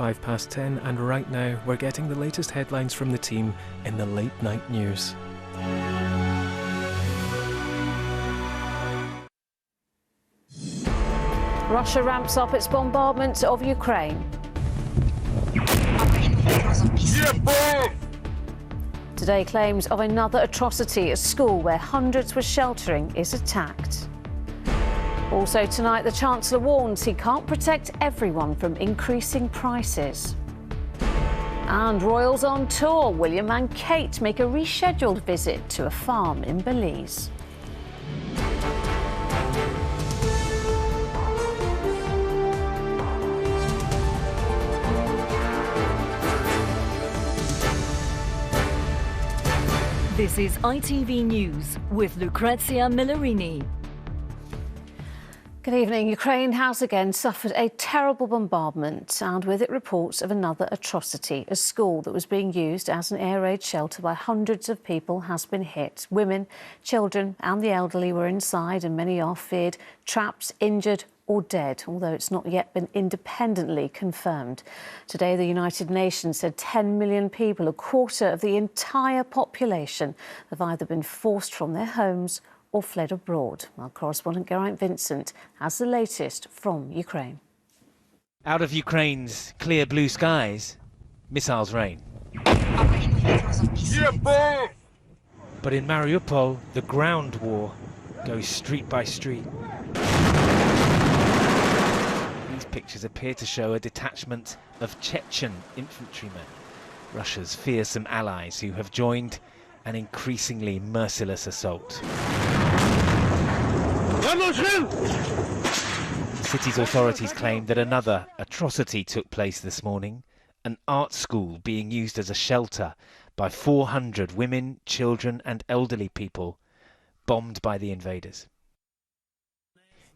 10:05, and right now we're getting the latest headlines from the team in the late night news. Russia ramps up its bombardment of Ukraine. Today, claims of another atrocity at school where hundreds were sheltering is attacked. Also tonight, the Chancellor warns he can't protect everyone from increasing prices. And royals on tour. William and Kate make a rescheduled visit to a farm in Belize. This is ITV News with Lucrezia Millarini. Good evening. Ukraine has again suffered a terrible bombardment, and with it reports of another atrocity. A school that was being used as an air raid shelter by hundreds of people has been hit. Women, children and the elderly were inside, and many are feared trapped, injured or dead, although it's not yet been independently confirmed. Today, the United Nations said 10 million people, a quarter of the entire population, have either been forced from their homes or fled abroad. Our correspondent Geraint Vincent has the latest from Ukraine. Out of Ukraine's clear blue skies, missiles rain. But in Mariupol, the ground war goes street by street. These pictures appear to show a detachment of Chechen infantrymen, Russia's fearsome allies who have joined an increasingly merciless assault. The city's authorities claim that another atrocity took place this morning, an art school being used as a shelter by 400 women, children and elderly people, bombed by the invaders.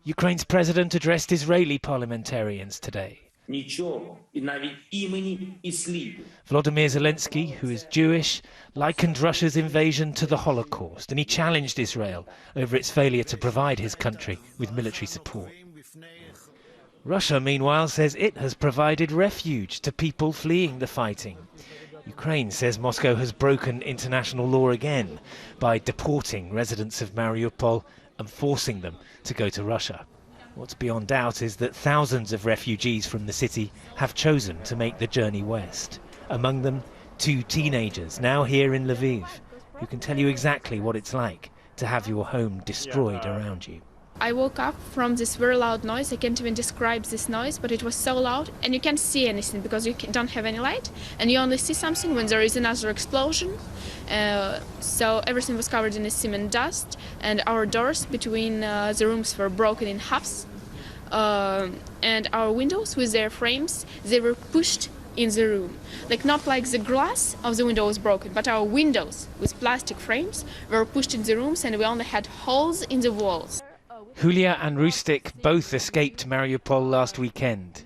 Ukraine's president addressed Israeli parliamentarians today. Volodymyr Zelensky, who is Jewish, likened Russia's invasion to the Holocaust, and he challenged Israel over its failure to provide his country with military support. Russia, meanwhile, says it has provided refuge to people fleeing the fighting. Ukraine says Moscow has broken international law again by deporting residents of Mariupol and forcing them to go to Russia. What's beyond doubt is that thousands of refugees from the city have chosen to make the journey west. Among them, 2 teenagers now here in Lviv, who can tell you exactly what it's like to have your home destroyed around you. I woke up from this very loud noise. I can't even describe this noise, but it was so loud, and you can't see anything because you don't have any light, and you only see something when there is another explosion. So everything was covered in a cement dust, and our doors between the rooms were broken in halves, and our windows with their frames, they were pushed in the room. Not like the glass of the window was broken, but our windows with plastic frames were pushed in the rooms, and we only had holes in the walls. Julia and Rustik both escaped Mariupol last weekend.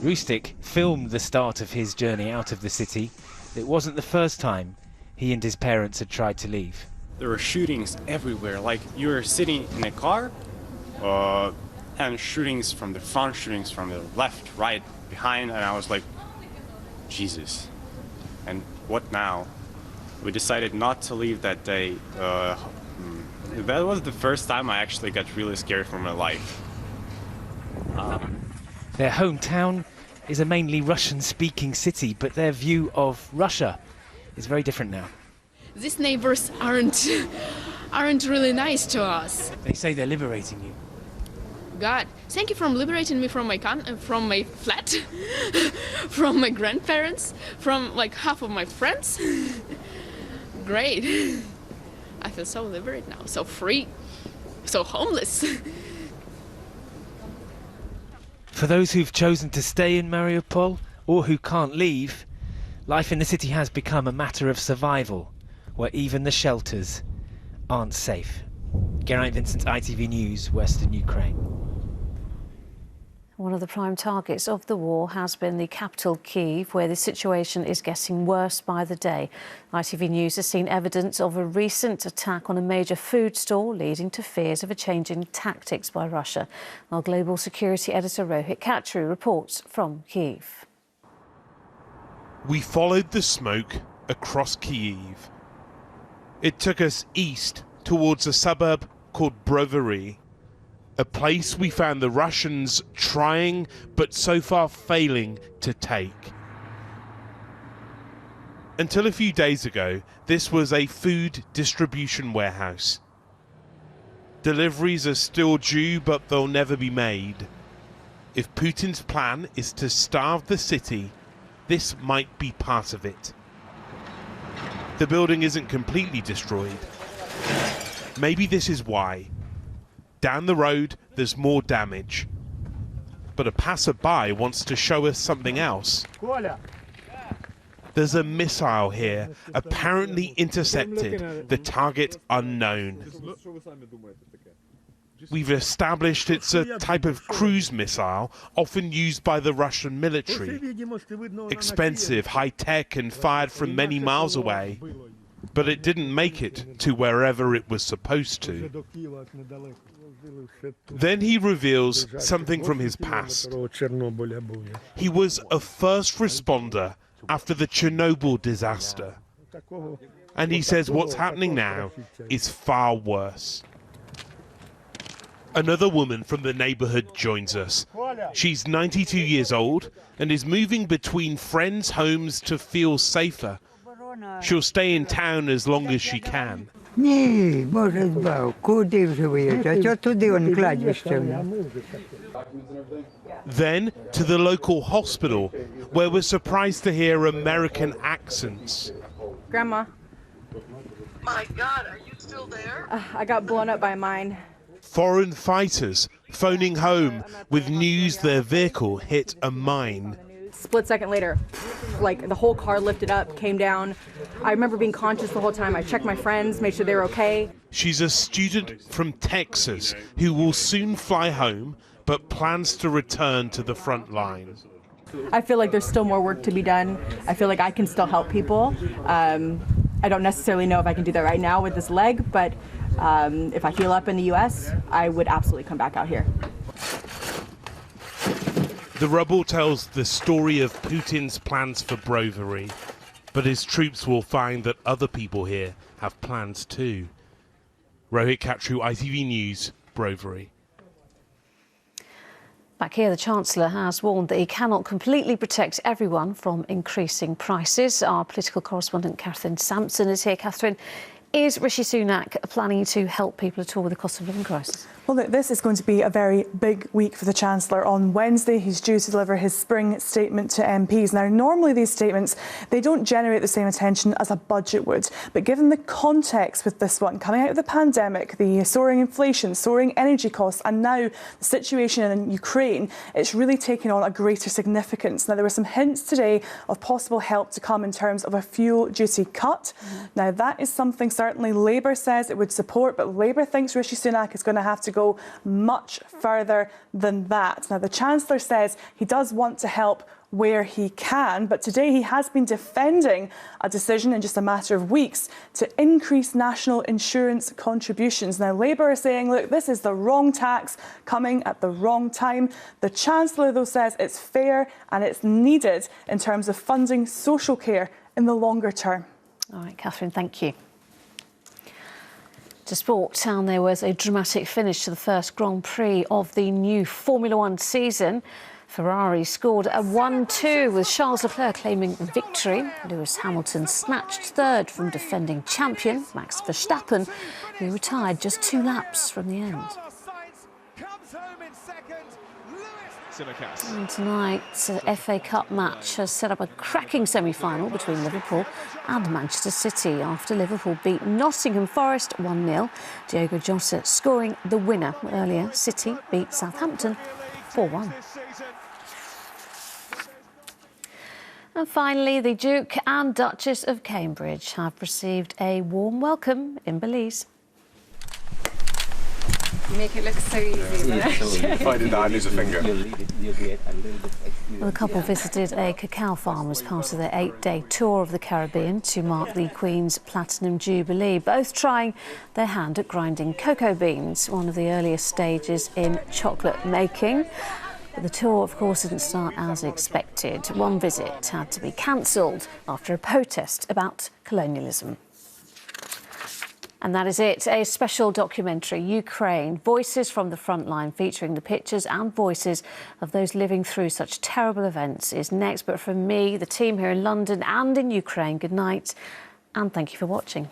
Rustik filmed the start of his journey out of the city. It wasn't the first time he and his parents had tried to leave. There were shootings everywhere. You were sitting in a car, and shootings from the front, shootings from the left, right, behind, and I was like, Jesus. And what now? We decided not to leave that day. That was the first time I actually got really scared for my life. Their hometown is a mainly Russian-speaking city, but their view of Russia is very different now. These neighbors aren't really nice to us. They say they're liberating you. God, thank you for liberating me from my flat, from my grandparents, from half of my friends. Great. I feel so liberated now, so free, so homeless. For those who've chosen to stay in Mariupol or who can't leave, life in the city has become a matter of survival, where even the shelters aren't safe. Geraint Vincent, ITV News, Western Ukraine. One of the prime targets of the war has been the capital, Kiev, where the situation is getting worse by the day. ITV News has seen evidence of a recent attack on a major food store, leading to fears of a change in tactics by Russia. Our global security editor Rohit Khatri reports from Kiev. We followed the smoke across Kiev. It took us east towards a suburb called Brovary, a place we found the Russians trying but so far failing to take. Until a few days ago, this was a food distribution warehouse. Deliveries are still due, but they'll never be made. If Putin's plan is to starve the city, this might be part of it. The building isn't completely destroyed. Maybe this is why. Down the road, there's more damage. But a passerby wants to show us something else. There's a missile here, apparently intercepted, the target unknown. We've established it's a type of cruise missile, often used by the Russian military. Expensive, high-tech, and fired from many miles away. But it didn't make it to wherever it was supposed to. Then he reveals something from his past. He was a first responder after the Chernobyl disaster. And he says what's happening now is far worse. Another woman from the neighborhood joins us. She's 92 years old and is moving between friends' homes to feel safer. She'll stay in town as long as she can. Then to the local hospital, where we're surprised to hear American accents. Grandma. My God, are you still there? I got blown up by a mine. Foreign fighters phoning home with news their vehicle hit a mine. Split second later, like the whole car lifted up, came down. I remember being conscious the whole time. I checked my friends, made sure they were okay. She's a student from Texas who will soon fly home, but plans to return to the front line. I feel like there's still more work to be done. I feel like I can still help people. I don't necessarily know if I can do that right now with this leg, but if I heal up in the US, I would absolutely come back out here. The rubble tells the story of Putin's plans for Brovary, but his troops will find that other people here have plans too. Rohit Khatri, ITV News, Brovary. Back here, the Chancellor has warned that he cannot completely protect everyone from increasing prices. Our political correspondent Catherine Sampson is here. Catherine, is Rishi Sunak planning to help people at all with the cost of living crisis? Well, look, this is going to be a very big week for the Chancellor. On Wednesday, he's due to deliver his spring statement to MPs. Now, normally these statements, they don't generate the same attention as a budget would. But given the context with this one, coming out of the pandemic, the soaring inflation, soaring energy costs, and now the situation in Ukraine, it's really taken on a greater significance. Now, there were some hints today of possible help to come in terms of a fuel duty cut. Now, that is something certainly Labour says it would support, but Labour thinks Rishi Sunak is going to have to go much further than that. Now, the Chancellor says he does want to help where he can, but today he has been defending a decision in just a matter of weeks to increase national insurance contributions. Now, Labour are saying, look, this is the wrong tax coming at the wrong time. The Chancellor, though, says it's fair and it's needed in terms of funding social care in the longer term. All right, Catherine, thank you. To sport, and there was a dramatic finish to the first Grand Prix of the new Formula One season. Ferrari scored a 1-2 with Charles Leclerc claiming victory. Lewis Hamilton snatched third from defending champion Max Verstappen, who retired just 2 laps from the end. And tonight's FA Cup match has set up a cracking semi-final between Liverpool and Manchester City after Liverpool beat Nottingham Forest 1-0. Diogo Jota scoring the winner. Earlier, City beat Southampton 4-1. And finally, the Duke and Duchess of Cambridge have received a warm welcome in Belize. make it look so easy. If I did that, I'd lose a finger. Well, the couple visited a cacao farm as part of their 8-day tour of the Caribbean to mark the Queen's Platinum Jubilee, both trying their hand at grinding cocoa beans, one of the earliest stages in chocolate making. But the tour, of course, didn't start as expected. One visit had to be cancelled after a protest about colonialism. And that is it. A special documentary, Ukraine, Voices from the Frontline, featuring the pictures and voices of those living through such terrible events, is next. But from me, the team here in London and in Ukraine, good night and thank you for watching.